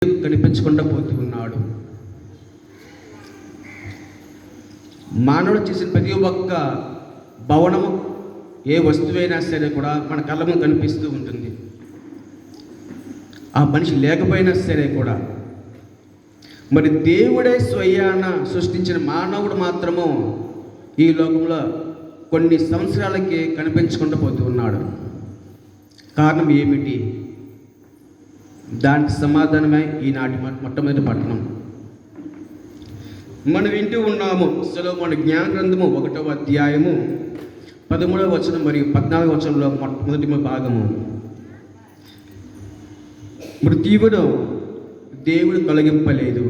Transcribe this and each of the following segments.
కనిపించకుండా పోతూ ఉన్నాడు. మానవుడు చేసిన ప్రతి ఒక్క భవనము, ఏ వస్తువైనా సరే కూడా మన కళ్ళ ముందు కనిపిస్తూ ఉంటుంది. ఆ మనిషి లేకపోయినా సరే కూడా మరి దేవుడే స్వయాన సృష్టించిన మానవుడు మాత్రము ఈ లోకంలో కొన్ని సంవత్సరాలకి కనిపించకుండా పోతూ ఉన్నాడు. కారణం ఏమిటి? దానికి సమాధానమే ఈనాటి మొట్టమొదటి పట్టణం. మనం వింటూ ఉన్నాము సొలొమోను జ్ఞాన గ్రంథము 1వ అధ్యాయము 13వ వచనం మరియు 14వ వచనంలో మొదటి భాగము. మృత్యువును దేవుడు తొలగింపలేదు,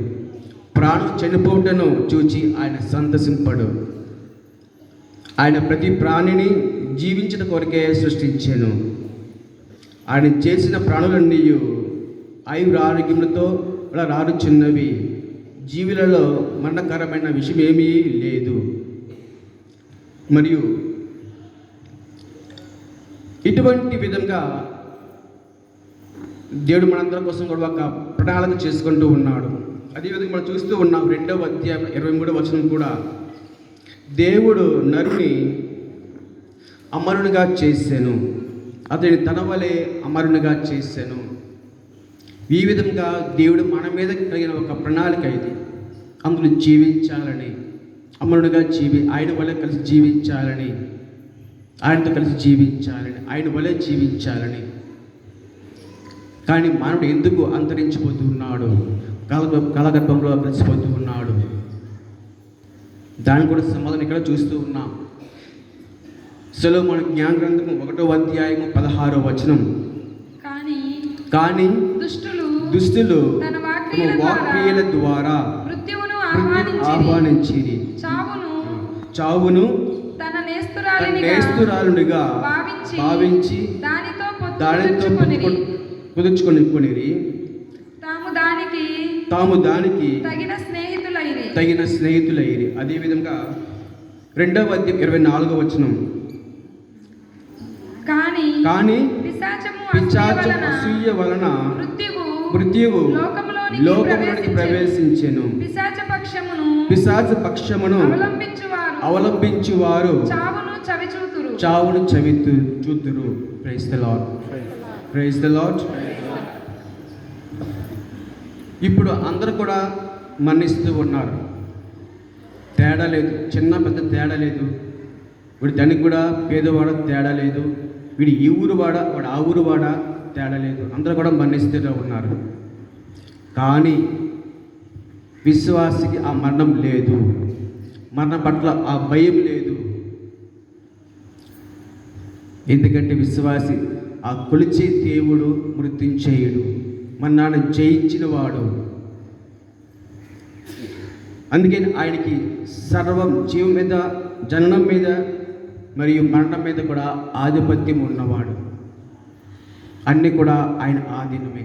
ప్రాణం చనిపోవటను చూచి ఆయన సంతసింపడు. ఆయన ప్రతి ప్రాణిని జీవించిన కొరకే సృష్టించాను. ఆయన చేసిన ప్రాణులన్నీ ఆయురారోగ్యములతో రారుచున్నవి. జీవులలో మరణకరమైన విషయం ఏమీ లేదు. మరియు ఇటువంటి విధంగా దేవుడు మనందరి కోసం కూడా ఒక ప్రణాళిక చేసుకుంటూ ఉన్నాడు. అదేవిధంగా మనం చూస్తూ ఉన్నాం 2వ అధ్యాయం 23వ వచనం కూడా, దేవుడు నరుని అమరునిగా చేశాను, అతని తన వలె అమరునిగా చేశాను. ఈ విధంగా దేవుడు మన మీద కలిగిన ఒక ప్రణాళిక ఇది. అందులో జీవించాలని, అమరునిగా ఆయన వలె కలిసి జీవించాలని, ఆయనతో కలిసి జీవించాలని, ఆయన వలె జీవించాలని. కానీ మానవుడు ఎందుకు అంతరించిపోతూ ఉన్నాడు? కలగర్భంలో కలిసిపోతూ ఉన్నాడు. దాన్ని కూడా సమాధానం ఇక్కడ చూస్తూ ఉన్నాం. సొలొమోను జ్ఞాన గ్రంథము 1వ అధ్యాయము 16వ వచనం, కానీ దుష్టులు తమ వాక్క్రియల ద్వారా మృత్యువును ఆహ్వానించిరి, చావును తన నేస్తురాలునిగా భావించి దానితో కుదుర్చుకొనిరి. తాము దానికి తగిన స్నేహితులైరి. అదేవిధంగా 2వ అధ్యాయం 24వ వచనం, కానీ పిశాచము అసూయ వలన మృత్యువు లోకములోనికి ప్రవేశించెను. పిశాచ పక్షమును అవలంబించువారు చావును చూతురు. Praise the Lord, praise the Lord. ఇప్పుడు అందరూ కూడా మరణిస్తూ ఉన్నారు. తేడా లేదు, చిన్న పెద్ద తేడా లేదు. వీడు దానికి కూడా పేదవాడ తేడా లేదు, వీడు ఈ ఊరు వాడ వాడు ఆ ఊరు వాడ తేడా లేదు. అందరూ కూడా మరణిస్తూ ఉన్నారు. కానీ విశ్వాసికి ఆ మరణం లేదు, మరణం పట్ల ఆ భయం లేదు. ఎందుకంటే విశ్వాసి ఆ కొలిచే దేవుడు మృత్యుంజయుడు, మరణాన్ని జయించిన వాడు. అందుకని ఆయనకి సర్వం, జీవం మీద, జననం మీద మరియు మరణం మీద కూడా ఆధిపత్యం ఉన్నవాడు. అన్నీ కూడా ఆయన ఆధీనమే.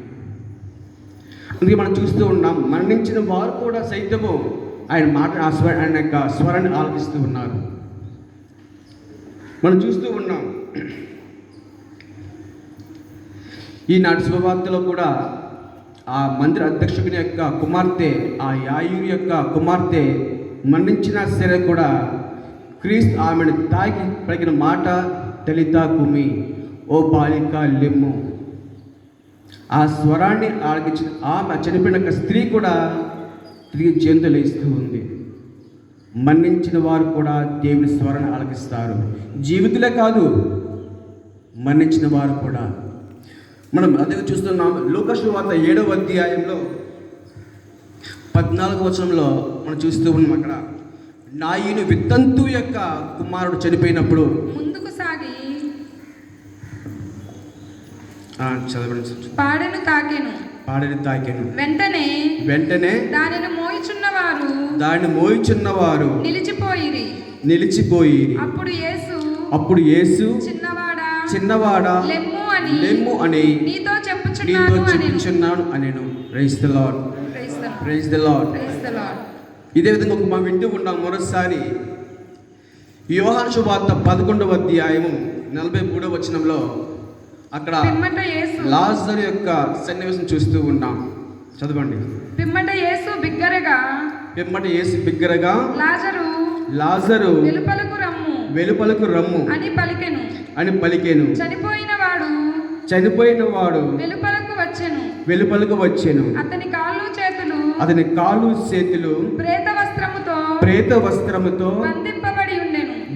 అందుకే మనం చూస్తూ ఉన్నాం, మరణించిన వారు కూడా సైతము ఆయన యొక్క స్వరాన్ని ఆలకిస్తూ ఉన్నారు. మనం చూస్తూ ఉన్నాం. ఈనాటి శుభవార్తలో కూడా ఆ మందిర అధ్యక్షుని యొక్క కుమార్తె, ఆ యాయూరు యొక్క కుమార్తె మరణించినా సరే కూడా క్రీస్తు ఆమెను తాకి పలికిన మాట, తలితా కుమి, ఓ బాలిక లెమ్ము. ఆ స్వరాన్ని ఆలకించిన ఆమె చనిపోయిన స్త్రీ కూడా తిరిగి జంతువులు ఇస్తూ ఉంది. మరణించిన వారు కూడా దేవుని స్వరాన్ని ఆలకిస్తారు. జీవితులే కాదు, మరణించిన వారు కూడా. మనం అదే చూస్తున్నాం. లూకా సువార్త 7వ అధ్యాయంలో 14వ వచనంలో మనం చూస్తూ ఉన్నాం. అక్కడ నాయను విత్తంతు యొక్క కుమారుడు చనిపోయినప్పుడు ముందుకు సాగి చదవండి. పాడెను తాకెను. వెంటనే దానిని మోయిచున్నవారు నిలిచిపోయి అప్పుడు యేసు చిన్నవాడా లెమ్ము అని నీతో చెప్పుచున్నాను అనేను. Praise the Lord, praise the Lord. ఇదే విధంగా మనం వింటూ ఉన్నాం. మరోసారి యోహాను సువార్త 11వ అధ్యాయము 43వ వచనంలో అక్కడ లాజరు యొక్క సన్నివేశం చూస్తూ ఉన్నాం. చదవండి. పిమ్మట యేసు బిగ్గరగా లాజరు వెలుపలకు రమ్ము అని పలికెను. చనిపోయిన వాడు వెలుపలకు వచ్చెను. అతని కాళ్ళు చేతులు ప్రేత వస్త్రముతో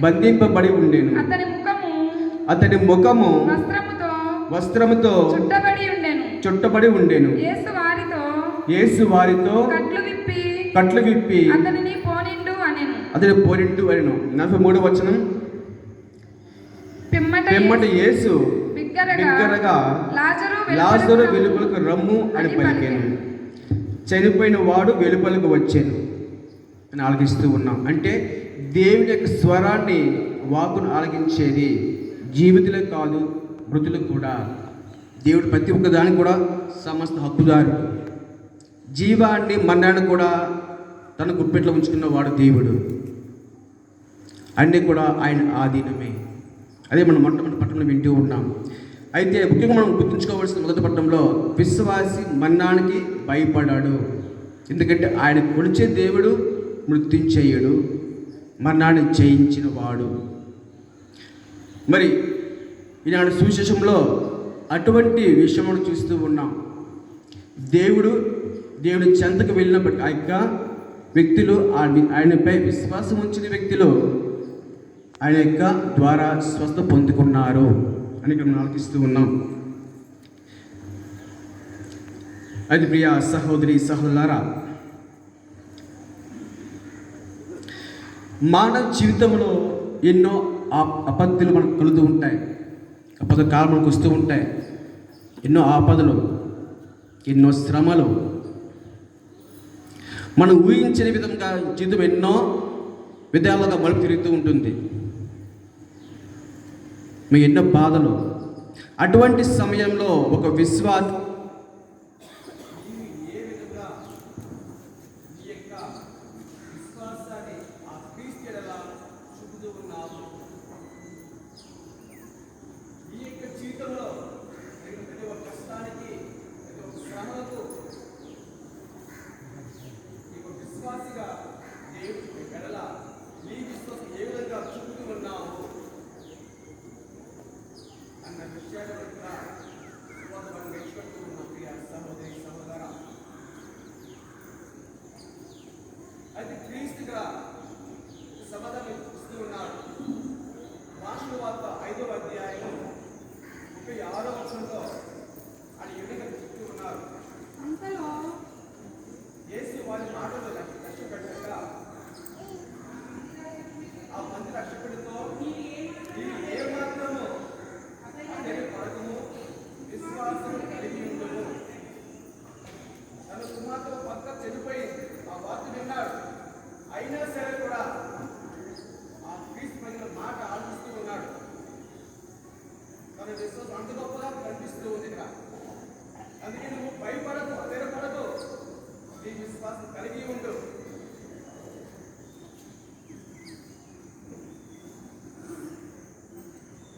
బంధింపబడి ఉండెను. అతని ముఖము వస్త్రముతో చుట్టబడి ఉండెను. యేసు వారితో కట్లు విప్పి అతని పోనిండు అనెను. 43వ వచనం. పిమ్మట యేసు బిగ్గరగా లాజరు వెలుపలకు రమ్ము అని పలికెను. చనిపోయిన వాడు వెలుపలకు వచ్చాను అని ఆలకిస్తూ ఉన్నాం. అంటే దేవుని యొక్క స్వరాన్ని, వాక్కును ఆలకించేది జీవితులే కాదు, మృతులకు కూడా. దేవుడు ప్రతి ఒక్క దానికి కూడా సమస్త హక్కుదారు. జీవాన్ని మరణాన్ని కూడా తన గుప్పెట్లో ఉంచుకున్న వాడు దేవుడు. అన్నీ కూడా ఆయన ఆధీనమే. అదే మనం మొట్టమొదటి పట్టణంలో వింటూ ఉన్నాం. అయితే ముఖ్యంగా మనం గుర్తుంచుకోవాల్సిన మొదటి పట్టణంలో విశ్వాసి మరణానికి భయపడాడు. ఎందుకంటే ఆయన కొలిచే దేవుడు మృత్యుంచేయుడు, మరణాన్ని జయించిన వాడు. మరి ఈనాడు సువిశేషంలో అటువంటి విషయమును చూస్తూ ఉన్నాం. దేవుడు చెంతకు వెళ్ళినప్పటి ఆ యొక్క వ్యక్తులు, ఆయనపై విశ్వాసం ఉంచిన వ్యక్తులు ఆయన యొక్క ద్వారా స్వస్థ పొందుకున్నారు అని ఇక్కడ మనం ఆలోచిస్తూ ఉన్నాం. అది ప్రియ సహోదరి సహోదరులారా, మానవ జీవితంలో ఎన్నో ఆపత్తులు మనకు కలుగుతూ ఉంటాయి. ఆపద కాలం మనకు వస్తూ ఉంటాయి. ఎన్నో ఆపదలు, ఎన్నో శ్రమలు, మనం ఊహించని విధంగా జీవితం ఎన్నో విధాలుగా మలుపు తిరుగుతూ ఉంటుంది. మీ ఎన్నో బాధలు. అటువంటి సమయంలో ఒక విశ్వాసి అయితే క్రీస్తుగా సమాధానం ఇస్తూ ఉన్నాడు. మార్కు వార్త 5వ అధ్యాయం 36వ వచనంలో ఆయన ఎన్నిక చెప్తూ ఉన్నారు. యేసు వారి మాటలు లక్ష్య పెట్టగా ఆ మంది రక్షకుడితో ఏ మాత్రము అదే పడకము విశ్వాసం కలిగి ఉండము. తన కుమార్తె పక్క చనిపోయింది. ఆ వార్త విన్నాడు. అయినా సరే కూడా ఆ క్రీస్తు పైన మాట ఆలోచిస్తూ ఉన్నాడు. తన విశ్వాసం అంత గొప్పగా కనిపిస్తూ ఉంది ఇక్కడ. అందుకే నువ్వు భయపడకు, అధైర్యపడకు, నీ విశ్వాసం కలిగి ఉండు.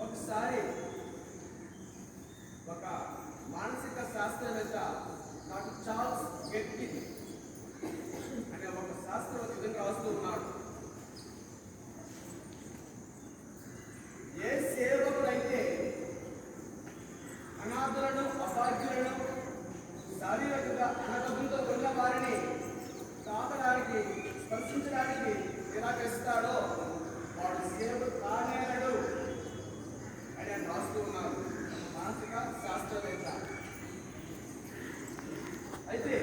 ఒకసారి ఒక మానసిక శాస్త్రవేత్త డాక్టర్ చార్ల్స్ గెట్కిన్ అనే ఒక శాస్త్రవేత్త విధంగా రాస్తూ ఉన్నాడు. ఏ సేవకుడైతే అనాథులను, అభాగ్యులను, శారీరకంగా అనాథంతో ఉన్న వారిని తాకడానికి, స్పర్శించడానికి నిరాకరిస్తాడో వాడు సేవకుడు కానేరడు అని ఆయన రాస్తూ ఉన్నారు. మానసిక శాస్త్రవేత్త. అయితే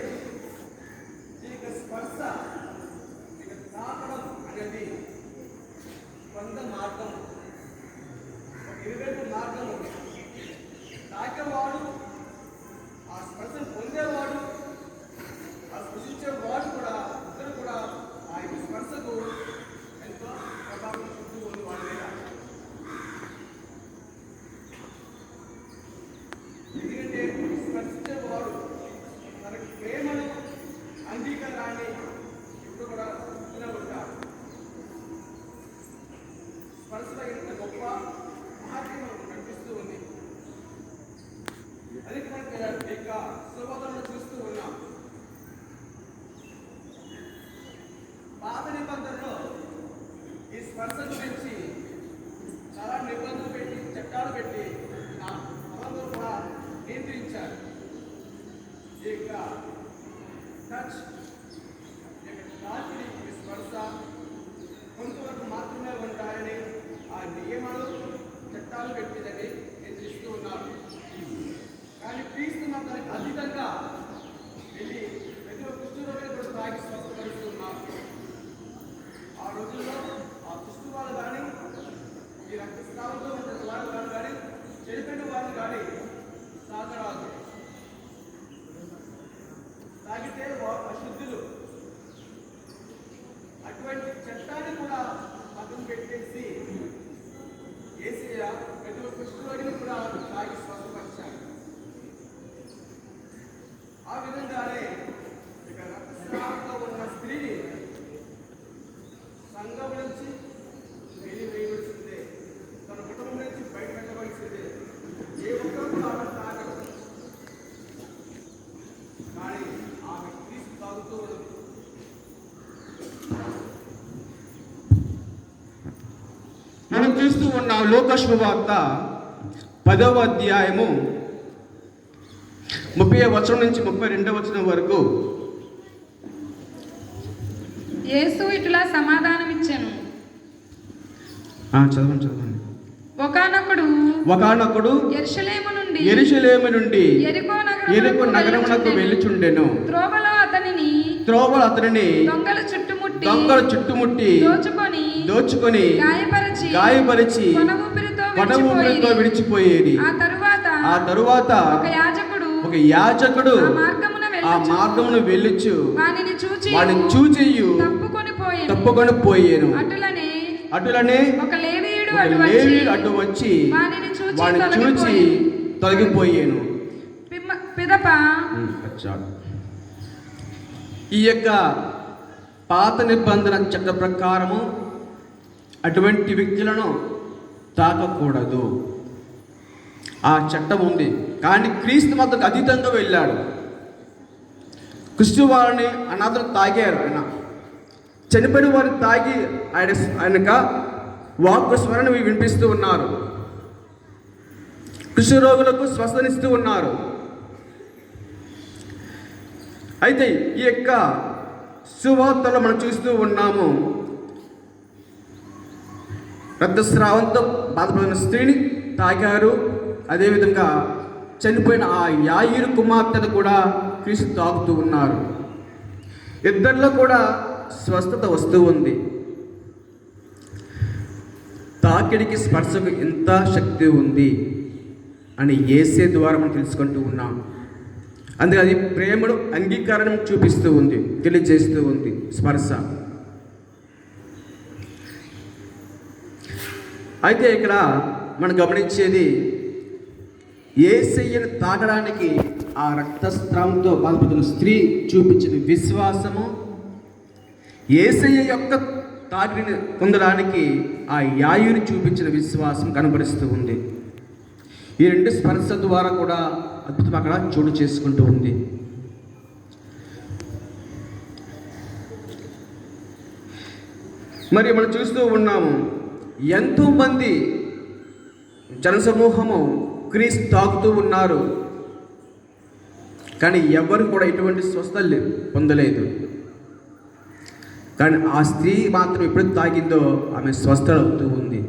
స్పర్శ గురించి చాలా నిబంధనలు పెట్టి చట్టాలు పెట్టి ఆ పనులు కూడా నియంత్రించారు. ఈ యొక్క టచ్, ఈ యొక్క తాకిడి, ఈ స్పర్శ కొంతవరకు మాత్రమే ఉంటారని ఆ నియమాలు చట్టాలు పెట్టిదని నియంత్రిస్తూ ఉన్నారు. కానీ క్రీస్తు మాత్రానికి అతీతంగా వెళ్ళి ప్రతి ఒక్క కుష్ఠరోగిని కూడా తాగి స్వస్థపరుస్తూ ఉన్నారు. ఆ రోజుల్లో ఆ కుష్ఠు వాళ్ళు కానీ, ఈ రక్తస్రావంతో ఉన్న వాళ్ళు కానీ, చెడిపోయిన వాళ్ళు కానీ తాగరాదు. తాగితే వారు అశుద్ధులు. అటువంటి చట్టాన్ని కూడా పక్కన పెట్టేసి యేసయ్య ప్రతి ఒక్క కుష్ఠరోగిని కూడా తాగి స్వస్థపరిచారు. ఆ విధంగానే ఇక రక్తస్రావంతో ఉన్న స్త్రీని సంఘం నుంచి వెలివేయవలసిందే, తన కుటుంబం నుంచి బయట పెట్టవలసిందే. ఏ ఒక్కరు ఆమె తాగదు. కానీ ఆమె క్రీస్తు తాగుతూ ఉన్నది. మనం చూస్తూ ఉన్న లూకా శుభవార్త 10వ అధ్యాయము 30వ వచనం నుంచి 32వ వచనం వరకు. యేసు ఇట్లా సమాధానమిచ్చెను. చదవండి. ఒకానొకడు యెరూషలేము నుండి యెరికో నగరమునకు వెళ్ళుచుండెను. త్రోవలో అతనిని దొంగలు చుట్టుముట్టి దోచుకొని గాయపరిచి కొన ఊపిరితో విడిచిపోయేది. ఆ తరువాత ఒక యాజకుడు ఆ మార్గమును వెళ్ళుచు వాడిని చూచియు తప్పుకొని పోయేను. అటులనే ఒక లేవీయుడు అటు వచ్చి వాడిని చూచి తొలగిపోయాను. ఈ యొక్క పాత నిబంధన చట్ట ప్రకారము అటువంటి వ్యక్తులను తాకకూడదు, ఆ చట్టం ఉంది. కానీ క్రీస్తు మాత్రం అతీతంగా వెళ్ళాడు. క్రీస్తు వారిని అనాథలు తాగారు. ఆయన చనిపోయిన వారిని తాగి ఆయనక వాక్కు స్మరణ వినిపిస్తూ ఉన్నారు. కృషి రోగులకు స్వస్థనిస్తూ ఉన్నారు. అయితే ఈ యొక్క సువార్తలో మనం చూస్తూ ఉన్నాము, రక్తస్రావంతో బాధపడిన స్త్రీని తాగారు. అదేవిధంగా చనిపోయిన ఆ యాయిరు కుమార్తెను కూడా క్రీస్తు తాగుతూ ఉన్నారు. ఇద్దరిలో కూడా స్వస్థత వస్తూ ఉంది. తాకిడికి స్పర్శకు ఎంత శక్తి ఉంది అని యేసే ద్వారా మనం తెలుసుకుంటూ ఉన్నాం. అందుకే అది ప్రేమను అంగీకారం చూపిస్తూ ఉంది, తెలియజేస్తూ ఉంది స్పర్శ. అయితే ఇక్కడ మనం గమనించేది, యేసయ్యను తాగడానికి ఆ రక్తస్రావంతో బాధపడుతున్న స్త్రీ చూపించిన విశ్వాసము, యేసయ్య యొక్క తాకిడిని పొందడానికి ఆ యాయుని చూపించిన విశ్వాసం కనబరుస్తూ ఉంది. ఈ రెండు స్పర్శ ద్వారా కూడా అద్భుతం అక్కడ చోటు చేసుకుంటూ ఉంది. మరి మనం చూస్తూ ఉన్నాము, ఎంతోమంది జనసమూహము క్రీస్తు తాగుతూ ఉన్నారు. కానీ ఎవరు కూడా ఎటువంటి స్వస్థలు పొందలేదు. కానీ ఆ స్త్రీ మాత్రం ఎప్పుడు తాగిందో ఆమె స్వస్థ అవుతూ ఉంది.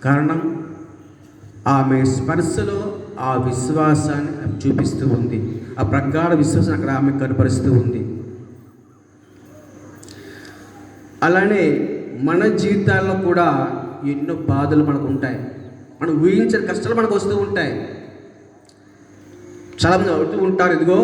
కారణం, ఆమె స్పర్శలో ఆ విశ్వాసాన్ని చూపిస్తూ ఉంది. ఆ ప్రగాఢ విశ్వాసం అక్కడ ఆమె కనపరుస్తూ ఉంది. అలానే మన జీవితాల్లో కూడా ఎన్నో బాధలు మనకు ఉంటాయి. మనం ఊహించని కష్టాలు మనకు వస్తూ ఉంటాయి. చాలామంది అవుతూ ఉంటారు, ఇదిగో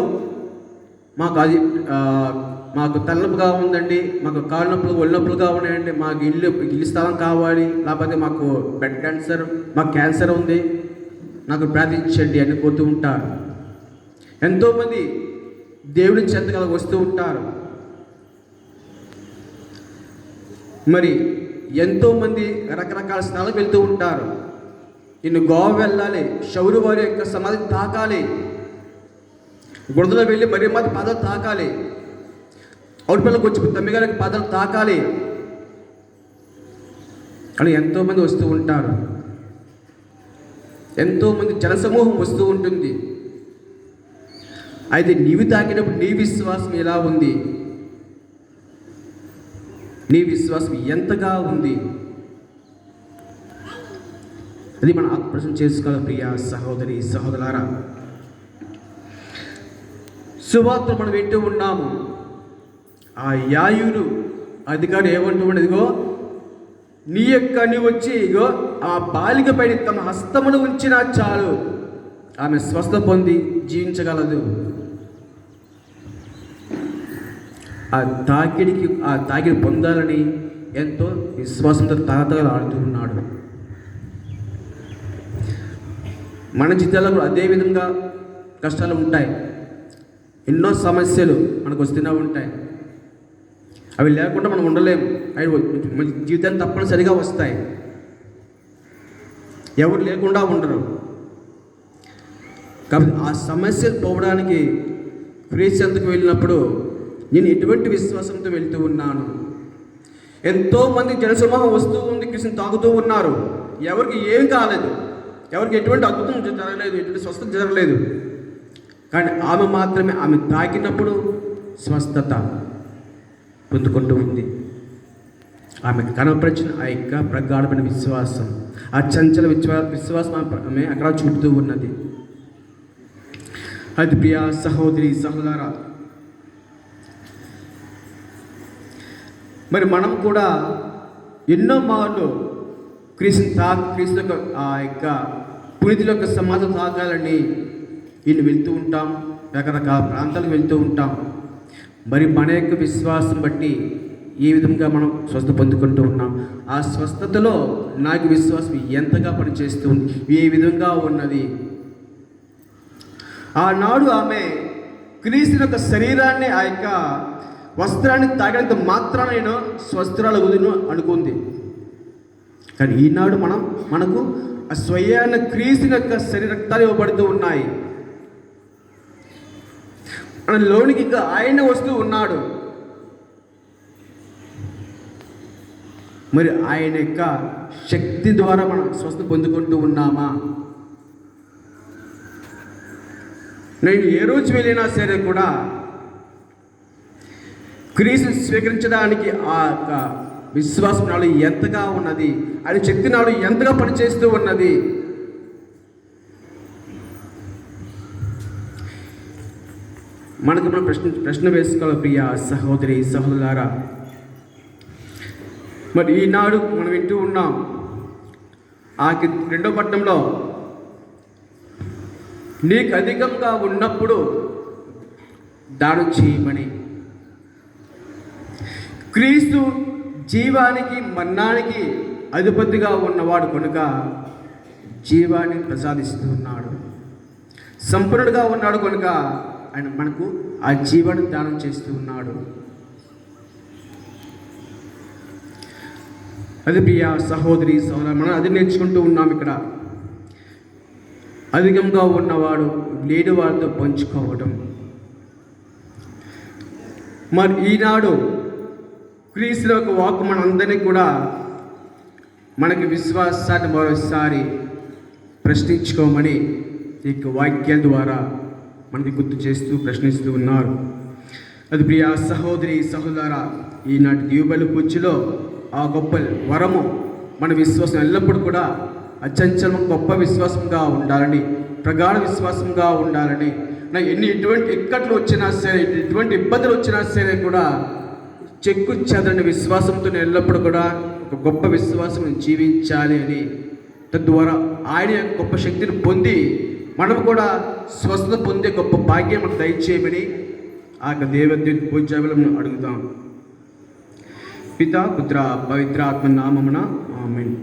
మాకు తలనొప్పిగా ఉందండి, మాకు కాళ్ళ నొప్పులు ఒళ్ళు నొప్పులుగా ఉన్నాయండి, మాకు ఇల్లు స్థలం కావాలి, లేకపోతే మాకు బ్లడ్ క్యాన్సర్, మాకు క్యాన్సర్ ఉంది, నాకు ప్రార్థించండి అని కోరుతూ ఉంటారు. ఎంతోమంది దేవుడి చెంతగా వస్తూ ఉంటారు. మరి ఎంతోమంది రకరకాల స్థలాలకు వెళ్తూ ఉంటారు. ఇನ್ನು గోవా వెళ్ళాలి, శౌరు వారి యొక్క సమాధిని తాకాలి, గుడదలో వెళ్ళి మరి మాది పాదాలు తాకాలి, అవుట్పల్లికి వచ్చి తమ్మిగారికి పాదాలు తాకాలి. అలా ఎంతోమంది వస్తూ ఉంటారు, ఎంతోమంది జనసమూహం వస్తూ ఉంటుంది. అయితే నీవు తాకినప్పుడు నీ విశ్వాసం ఎలా ఉంది? నీ విశ్వాసం ఎంతగా ఉంది? అది మనం ఆత్మప్రశ్న చేసుకోవాలి. ప్రియ సహోదరి సహోదరులారా, సువార్త మనం వింటూ ఉన్నాము. ఆ యాయూరు అధికారి ఏమంటూ ఉండదు, ఇగో నీ వచ్చి ఇగో ఆ బాలిక పైన తమ హస్తమును ఉంచినా చాలు, ఆమె స్వస్థ పొంది జీవించగలదు. ఆ తాకిడి పొందాలని ఎంతో విశ్వాసంతో తగతగలు ఆడుతూ ఉన్నాడు. మన జీవితాల్లో కూడా అదే విధంగా కష్టాలు ఉంటాయి, ఎన్నో సమస్యలు మనకు వస్తూనే ఉంటాయి. అవి లేకుండా మనం ఉండలేము. అవి మన జీవితాన్ని తప్పనిసరిగా వస్తాయి, ఎవరు లేకుండా ఉండరు. కాబట్టి ఆ సమస్యలు పోవడానికి క్రీస్తు చెంతకు వెళ్ళినప్పుడు నేను ఎటువంటి విశ్వాసంతో వెళ్తూ ఉన్నాను? ఎంతోమంది జనసమూహం వస్తూ ఉంది, కృష్ణ తాగుతూ ఉన్నారు, ఎవరికి ఏం కాలేదు, ఎవరికి ఎటువంటి అద్భుతం జరగలేదు, ఎటువంటి స్వస్థత జరగలేదు. కానీ ఆమె మాత్రమే ఆమె తాకినప్పుడు స్వస్థత పొందుకుంటూ ఉంది. ఆమె కనపరిచిన ఆ యొక్క ప్రగాఢమైన విశ్వాసం, ఆ చంచల విశ్వాసం ఆమె అక్కడ చూపుతూ ఉన్నది. అది ప్రియ సహోదరి సహోదరా, మరి మనం కూడా ఎన్నో మార్లు క్రీస్తు యొక్క ఆ యొక్క పునీతుల యొక్క సమాజం తాగాలని ఈయన వెళ్తూ ఉంటాం, రకరకాల ప్రాంతాలకు వెళ్తూ ఉంటాం. మరి మన యొక్క విశ్వాసం బట్టి ఏ విధంగా మనం స్వస్థ పొందుకుంటూ ఉన్నాం? ఆ స్వస్థతలో నాకు విశ్వాసం ఎంతగా పనిచేస్తుంది, ఏ విధంగా ఉన్నది? ఆనాడు ఆమె క్రీస్తు యొక్క శరీరాన్ని, ఆ యొక్క వస్త్రాన్ని తాగినంత మాత్రాన నేను స్వస్థరాలు వదును అనుకుంది. కానీ ఈనాడు మనకు ఆ స్వయాన క్రీస్తు యొక్క శరీరక్తాలు ఇవ్వబడుతూ ఉన్నాయి. మన లోనికి ఇంకా ఆయన వస్తూ ఉన్నాడు. మరి ఆయన యొక్క శక్తి ద్వారా మనం స్వస్థ పొందుకుంటూ ఉన్నామా? నేను ఏ రోజు వెళ్ళినా సరే కూడా క్రీస్తు స్వీకరించడానికి ఆ యొక్క విశ్వాసం నాలో ఎంతగా ఉన్నది, ఆయన శక్తి నాలో ఎంతగా పనిచేస్తూ ఉన్నది? మనకు మనం ప్రశ్న వేసుకోవాలి ప్రియ సహోదరి సహోదరులారా. మరి ఈనాడు మనం వింటూ ఉన్నాం, ఆ 2వ పట్టణంలో నీకు అధికంగా ఉన్నప్పుడు దానం చేయమని. క్రీస్తు జీవానికి మరణానికి అధిపతిగా ఉన్నవాడు కనుక జీవాన్ని ప్రసాదిస్తూ ఉన్నాడు. సంపన్నుడుగా ఉన్నాడు కనుక ఆయన మనకు ఆ జీవాన్ని దానం చేస్తూ ఉన్నాడు. అది ప్రియ సహోదరి సహోదరు, మనం అది నేర్చుకుంటూ ఉన్నాం. ఇక్కడ అధికంగా ఉన్నవాడు లేని వారితో పంచుకోవడం. మరి ఈనాడు క్రీస్తుల యొక్క వాక్కు మనందరినీ కూడా మనకి విశ్వాసాన్ని మరోసారి ప్రశ్నించుకోమని ఈ యొక్క వాక్యాల ద్వారా మనకి గుర్తు చేస్తూ ప్రశ్నిస్తూ ఉన్నారు. అది ప్రియ సహోదరి సహోదరా, ఈనాటి దీవుబలి పూజలో ఆ గొప్ప వరము మన విశ్వాసం ఎల్లప్పుడూ కూడా అచంచలం గొప్ప విశ్వాసంగా ఉండాలని, ప్రగాఢ విశ్వాసంగా ఉండాలని, ఎటువంటి ఇక్కట్లు వచ్చినా సరే, ఎటువంటి ఇబ్బందులు వచ్చినా సరే కూడా చెక్కు చెదరని విశ్వాసంతో నేను ఎల్లప్పుడూ కూడా ఒక గొప్ప విశ్వాసం జీవించాలి అని, తద్వారా ఆయన యొక్క గొప్ప శక్తిని పొంది మనం కూడా స్వస్థత పొందే గొప్ప భాగ్యం మనకు దయచేయమని ఆ యొక్క దేవదేవుని పూజాబలం అడుగుతాం. పితా పుత్ర పవిత్ర ఆత్మ నామమున ఆమేన్.